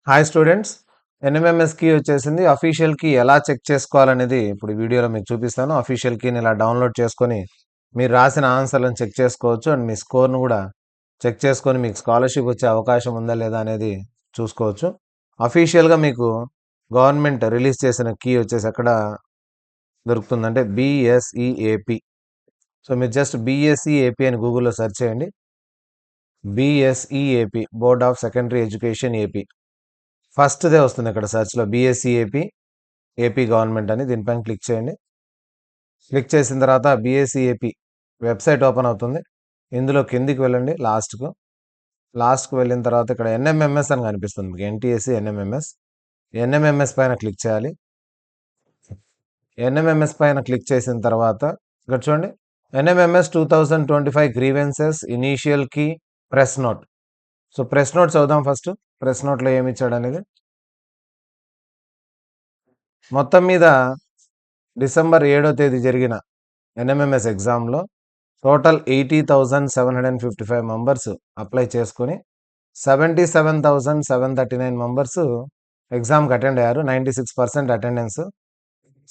Hi students, NMMS key వచ్చేసింది. Official key ఎలా check చేసుకోవాలనేది ఇప్పుడు ఈ వీడియోలో మీకు చూపిస్తాను. అఫీషియల్ కీని ఇలా డౌన్లోడ్ చేసుకొని మీరు రాసిన ఆన్సర్లను చెక్ చేసుకోవచ్చు అండ్ మీ స్కోర్ను కూడా చెక్ చేసుకొని మీకు స్కాలర్షిప్ వచ్చే అవకాశం ఉందా లేదా అనేది చూసుకోవచ్చు. అఫీషియల్గా మీకు గవర్నమెంట్ రిలీజ్ చేసిన కీ వచ్చేసి ఎక్కడ దొరుకుతుందంటే బిఎస్ఈఏపి. సో మీరు జస్ట్ బిఎస్ఈఏపి అని గూగుల్లో సెర్చ్ చేయండి. BSEAP, board of secondary education AP. ఫస్ట్దే వస్తుంది ఇక్కడ సెర్చ్లో బీఎస్సీ ఏపీ గవర్నమెంట్ అని. దీనిపైన క్లిక్ చేయండి. క్లిక్ చేసిన తర్వాత బీఎస్సీ ఏపీ వెబ్సైట్ ఓపెన్ అవుతుంది. ఇందులో కిందికి వెళ్ళండి. లాస్ట్కి వెళ్ళిన తర్వాత ఇక్కడ ఎన్ఎంఎంఎస్ అని కనిపిస్తుంది మీకు, ఎన్టీఎస్సీ ఎన్ఎంఎంఎస్ పైన క్లిక్ చేయాలి. ఎన్ఎంఎంఎస్ పైన క్లిక్ చేసిన తర్వాత ఇక్కడ చూడండి, NMMS 2025 grievances initial key press note. So press note చదువుదాం ఫస్ట్. ప్రెస్ నోట్లో ఏమి ఇచ్చాడు అనేది. మొత్తం మీద డిసెంబర్ 7వ తేదీ జరిగిన ఎన్ఎంఎంఎస్ ఎగ్జామ్లో టోటల్ 80,755 మెంబర్స్ అప్లై చేసుకుని 77,739 మెంబర్స్ ఎగ్జామ్కి అటెండ్ అయ్యారు. 96% అటెండెన్స్.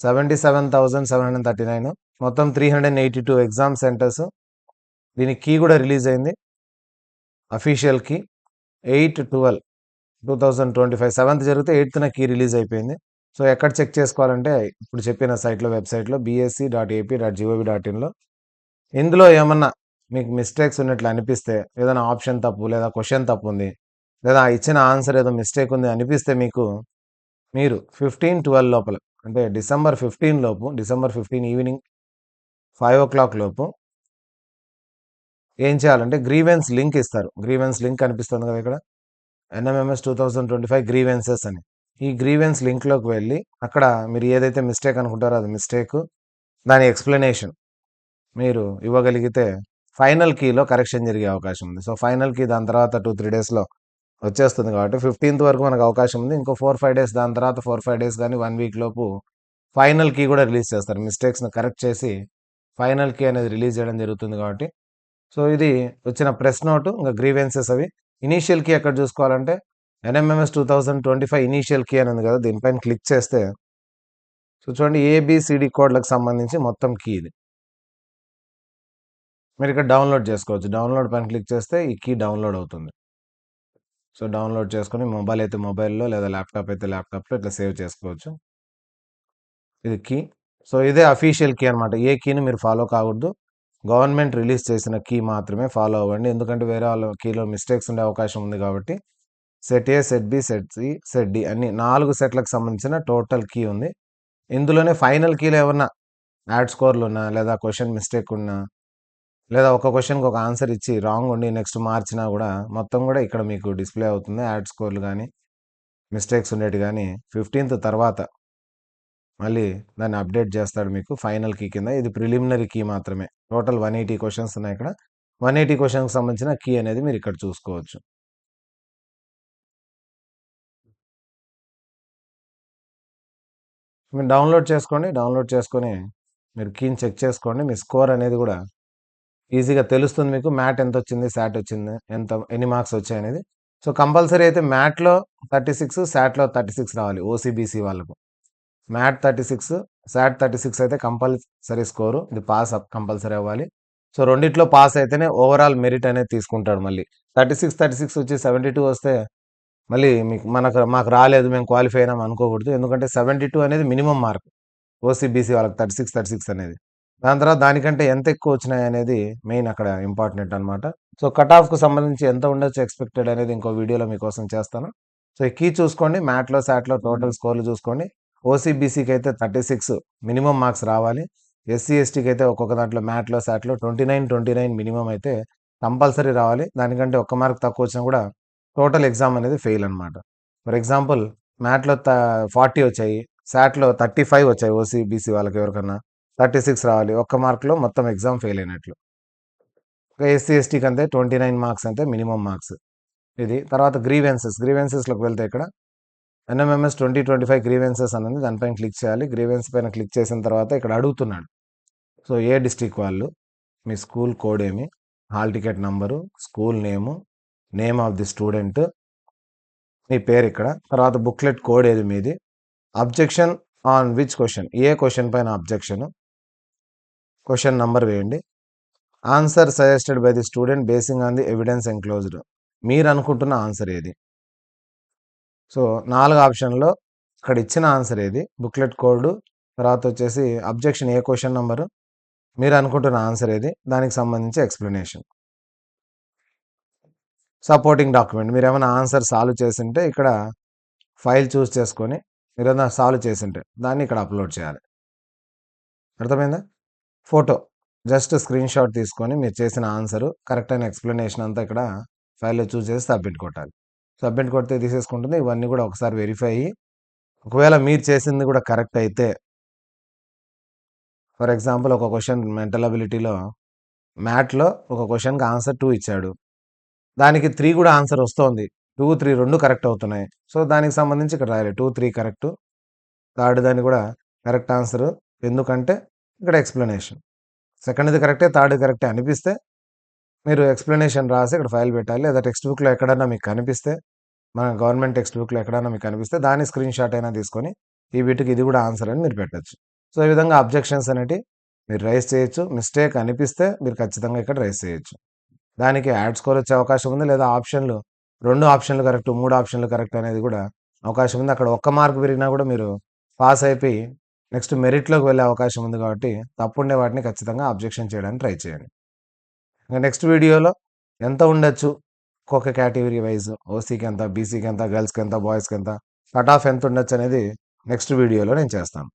77,739, మొత్తం 382 ఎగ్జామ్ సెంటర్స్. దీని కీ కూడా రిలీజ్ అయింది, అఫీషియల్ కీ 8/12/2025. 7th జరిగితే 8th కీ రిలీజ్ అయిపోయింది. సో ఎక్కడ చెక్ చేసుకోవాలంటే ఇప్పుడు చెప్పిన సైట్లో, వెబ్సైట్లో bsc.ap.gov.inలో. ఇందులో ఏమన్నా మీకు మిస్టేక్స్ ఉన్నట్లు అనిపిస్తే, ఏదైనా ఆప్షన్ తప్పు లేదా క్వశ్చన్ తప్పు ఉంది, లేదా ఇచ్చిన ఆన్సర్ ఏదో మిస్టేక్ ఉంది అనిపిస్తే మీరు 15/12 లోపల, అంటే డిసెంబర్ 15 లోపు, డిసెంబర్ 15 ఈవినింగ్ 5 o'clock లోపు ఏం చేయాలంటే గ్రీవెన్స్ లింక్ ఇస్తారు. గ్రీవెన్స్ లింక్ కనిపిస్తుంది కదా ఇక్కడ, ఎన్ఎంఎంఎస్ 2025 గ్రీవెన్సెస్ అని. ఈ గ్రీవెన్స్ లింక్లోకి వెళ్ళి అక్కడ మీరు ఏదైతే మిస్టేక్ అనుకుంటారో అది మిస్టేక్, దాని ఎక్స్ప్లెనేషన్ మీరు ఇవ్వగలిగితే ఫైనల్ కీలో కరెక్షన్ జరిగే అవకాశం ఉంది. సో ఫైనల్ కీ దాని తర్వాత 2-3 డేస్లో వచ్చేస్తుంది కాబట్టి 15th వరకు మనకు అవకాశం ఉంది. ఇంకో 4-5 డేస్, దాని తర్వాత 4-5 డేస్ కానీ 1 వీక్ లోపు ఫైనల్ కీ కూడా రిలీజ్ చేస్తారు. మిస్టేక్స్ని కరెక్ట్ చేసి ఫైనల్ కీ అనేది రిలీజ్ చేయడం జరుగుతుంది కాబట్టి. సో ఇది వచ్చిన ప్రెస్ నోటు, ఇంకా గ్రీవెన్సెస్ అవి. ఇనీషియల్ కీ ఎక్కడ చూసుకోవాలంటే ఎన్ఎంఎంఎస్ 2025 ఇనీషియల్ కీ అని ఉంది కదా, దీనిపైన క్లిక్ చేస్తే సో చూడండి, ఏబిసిడి కోడ్లకు సంబంధించి మొత్తం కీ ఇది. మీరు ఇక్కడ డౌన్లోడ్ చేసుకోవచ్చు. డౌన్లోడ్ పైన క్లిక్ చేస్తే ఈ కీ డౌన్లోడ్ అవుతుంది. సో డౌన్లోడ్ చేసుకొని మొబైల్ అయితే మొబైల్లో, లేదా ల్యాప్టాప్ అయితే ల్యాప్టాప్లో ఇట్లా సేవ్ చేసుకోవచ్చు. ఇది కీ. సో ఇదే అఫీషియల్ కీ అనమాట. ఏ కీని మీరు ఫాలో కాకూడదు, గవర్నమెంట్ రిలీజ్ చేసిన కీ మాత్రమే ఫాలో అవ్వండి. ఎందుకంటే వేరే వాళ్ళ కీలో మిస్టేక్స్ ఉండే అవకాశం ఉంది కాబట్టి. Set A, set B, set C, set D అన్ని 4 సెట్లకు సంబంధించిన టోటల్ కీ ఉంది. ఇందులోనే ఫైనల్ కీలో ఏమన్నా యాడ్ స్కోర్లు ఉన్నా, లేదా క్వశ్చన్ మిస్టేక్ ఉన్నా, లేదా ఒక క్వశ్చన్కి ఒక ఆన్సర్ ఇచ్చి రాంగ్ ఉండి నెక్స్ట్ మార్చినా కూడా మొత్తం కూడా ఇక్కడ మీకు డిస్ప్లే అవుతుంది. యాడ్ స్కోర్లు కానీ మిస్టేక్స్ ఉండేవి కానీ 15th తర్వాత మళ్ళీ దాన్ని అప్డేట్ చేస్తాడు మీకు ఫైనల్ కీ కింద. ఇది ప్రిలిమినరీ కీ మాత్రమే. టోటల్ 180 క్వశ్చన్స్ ఉన్నాయి ఇక్కడ. 180 క్వశ్చన్కి సంబంధించిన కీ అనేది మీరు ఇక్కడ చూసుకోవచ్చు. మీరు డౌన్లోడ్ చేసుకోండి. డౌన్లోడ్ చేసుకొని మీరు కీని చెక్ చేసుకోండి. మీ స్కోర్ అనేది కూడా ఈజీగా తెలుస్తుంది మీకు. మ్యాట్ ఎంత వచ్చింది, శాట్ వచ్చింది, ఎన్ని మార్క్స్ వచ్చాయి అనేది. సో కంపల్సరీ అయితే మ్యాట్లో 36, శాట్లో 36 రావాలి ఓసీబీసీ వాళ్ళకు. మ్యాట్ 36, శాట్ 36 అయితే కంపల్సరీ స్కోరు. ఇది పాస్ కంపల్సరీ అవ్వాలి. సో రెండిట్లో పాస్ అయితేనే ఓవరాల్ మెరిట్ అనేది తీసుకుంటాడు. మళ్ళీ 36 వచ్చి 72 వస్తే మళ్ళీ మాకు రాలేదు, మేము క్వాలిఫై అయినాం అనుకోకూడదు. ఎందుకంటే 72 అనేది మినిమం మార్క్ ఓసీబీసీ వాళ్ళకి. 36 అనేది. దాని తర్వాత దానికంటే ఎంత ఎక్కువ వచ్చినాయి అనేది మెయిన్ అక్కడ ఇంపార్టెంట్ అనమాట. సో కట్ ఆఫ్కు సంబంధించి ఎంత ఉండొచ్చు ఎక్స్పెక్టెడ్ అనేది ఇంకో వీడియోలో మీకోసం చేస్తాను. సో ఈ కీ చూసుకోండి, మ్యాట్లో, శాట్లో టోటల్ స్కోర్లు చూసుకోండి. ఓసీబీసీకి అయితే 36 మినిమం మార్క్స్ రావాలి. ఎస్సీ ఎస్టీకి అయితే ఒక్కొక్క దాంట్లో మ్యాట్లో, శాట్లో 29 మినిమం అయితే కంపల్సరీ రావాలి. దానికంటే ఒక్క మార్క్ తక్కువ వచ్చినా కూడా టోటల్ ఎగ్జామ్ అనేది ఫెయిల్ అనమాట. ఫర్ ఎగ్జాంపుల్ మ్యాట్లో 40 వచ్చాయి, శాట్లో 35 వచ్చాయి ఓసీబీసీ వాళ్ళకి ఎవరికన్నా, 36 రావాలి. ఒక్క మార్క్లో మొత్తం ఎగ్జామ్ ఫెయిల్ అయినట్లు. ఎస్సీ ఎస్టీకి అంతే 29 మార్క్స్ అంటే మినిమం మార్క్స్. ఇది తర్వాత గ్రీవెన్సెస్లోకి వెళ్తే ఇక్కడ ఎన్ఎంఎంఎస్ 2025 గ్రీవెన్సెస్ అనేది దానిపైన క్లిక్ చేయాలి. గ్రీవెన్స్ పైన క్లిక్ చేసిన తర్వాత ఇక్కడ అడుగుతున్నాడు. సో ఏ డిస్ట్రిక్ట్ వాళ్ళు, మీ స్కూల్ కోడ్ ఏమి, hall ticket number, school name, name of the student, మీ పేరు ఇక్కడ, తర్వాత బుక్లెట్ కోడ్ ఏది మీది, అబ్జెక్షన్ ఆన్ విచ్ క్వశ్చన్, ఏ క్వశ్చన్ పైన అబ్జెక్షన్, క్వశ్చన్ నంబర్ వేయండి, answer suggested by the student basing on the evidence enclosed, మీరు అనుకుంటున్న ఆన్సర్ ఏది. సో 4 ఆప్షన్లో ఇక్కడ ఇచ్చిన ఆన్సర్ ఏది, బుక్లెట్ కోడ్, తర్వాత వచ్చేసి అబ్జెక్షన్ ఏ క్వశ్చన్ నంబరు, మీరు అనుకుంటున్న ఆన్సర్ ఏది, దానికి సంబంధించి ఎక్స్ప్లెనేషన్, సపోర్టింగ్ డాక్యుమెంట్, మీరు ఏమైనా ఆన్సర్ సాల్వ్ చేసింటే ఇక్కడ ఫైల్ చూస్ చేసుకొని మీరు ఏదైనా సాల్వ్ చేసింటే దాన్ని ఇక్కడ అప్లోడ్ చేయాలి. అర్థమైందా. ఫోటో జస్ట్ స్క్రీన్ షాట్ తీసుకొని మీరు చేసిన ఆన్సర్ కరెక్ట్ అయిన ఎక్స్ప్లెనేషన్ అంతా ఇక్కడ ఫైల్లో చూస్ చేసి సబ్మిట్ కొట్టాలి. సబ్మిట్ కొడితే తీసేసుకుంటుంది. ఇవన్నీ కూడా ఒకసారి వెరిఫై అయ్యి ఒకవేళ మీరు చేసింది కూడా కరెక్ట్ అయితే, ఫర్ ఎగ్జాంపుల్ ఒక క్వశ్చన్ మెంటల్ అబిలిటీలో మ్యాట్లో ఒక క్వశ్చన్కి ఆన్సర్ 2 ఇచ్చాడు, దానికి 3 కూడా ఆన్సర్ వస్తుంది, 2, 3 రెండు కరెక్ట్ అవుతున్నాయి. సో దానికి సంబంధించి ఇక్కడ రాయాలి 2, 3 కరెక్ట్, థర్డ్ దాన్ని కూడా కరెక్ట్ ఆన్సర్, ఎందుకంటే ఇక్కడ ఎక్స్ప్లెనేషన్, సెకండ్ది కరెక్టే థర్డ్ కరెక్టే అనిపిస్తే మీరు ఎక్స్ప్లెనేషన్ రాసి ఇక్కడ ఫైల్ పెట్టాలి. లేదా టెక్స్ట్ బుక్లో ఎక్కడన్నా మీకు కనిపిస్తే, మన గవర్నమెంట్ టెక్స్ట్ బుక్లో ఎక్కడన్నా మీకు కనిపిస్తే దాని స్క్రీన్ షాట్ అయినా తీసుకొని ఈ వీటికి ఇది కూడా ఆన్సర్ అని మీరు పెట్టచ్చు. సో ఈ విధంగా అబ్జెక్షన్స్ అనేవి మీరు రైజ్ చేయొచ్చు. మిస్టేక్ అనిపిస్తే మీరు ఖచ్చితంగా ఇక్కడ రైజ్ చేయొచ్చు. దానికి యాడ్ స్కోర్ వచ్చే అవకాశం ఉంది, లేదా ఆప్షన్లు 2 ఆప్షన్లు కరెక్ట్ 3 ఆప్షన్లు కరెక్ట్ అనేది కూడా అవకాశం ఉంది. అక్కడ ఒక్క మార్క్ పెరిగినా కూడా మీరు పాస్ అయిపోయి నెక్స్ట్ మెరిట్లోకి వెళ్ళే అవకాశం ఉంది. కాబట్టి తప్పుండే వాటిని ఖచ్చితంగా అబ్జెక్షన్ చేయడానికి ట్రై చేయండి. ఇంకా నెక్స్ట్ వీడియోలో ఎంత ఉండొచ్చు, ఒక్కొక్క కేటగిరీ వైజ్, ఓసీకి ఎంత, బీసీకి ఎంత, గర్ల్స్కి ఎంత, బాయ్స్కి ఎంత, కట్ ఆఫ్ ఎంత ఉండొచ్చు అనేది నెక్స్ట్ వీడియోలో నేను చేస్తాను.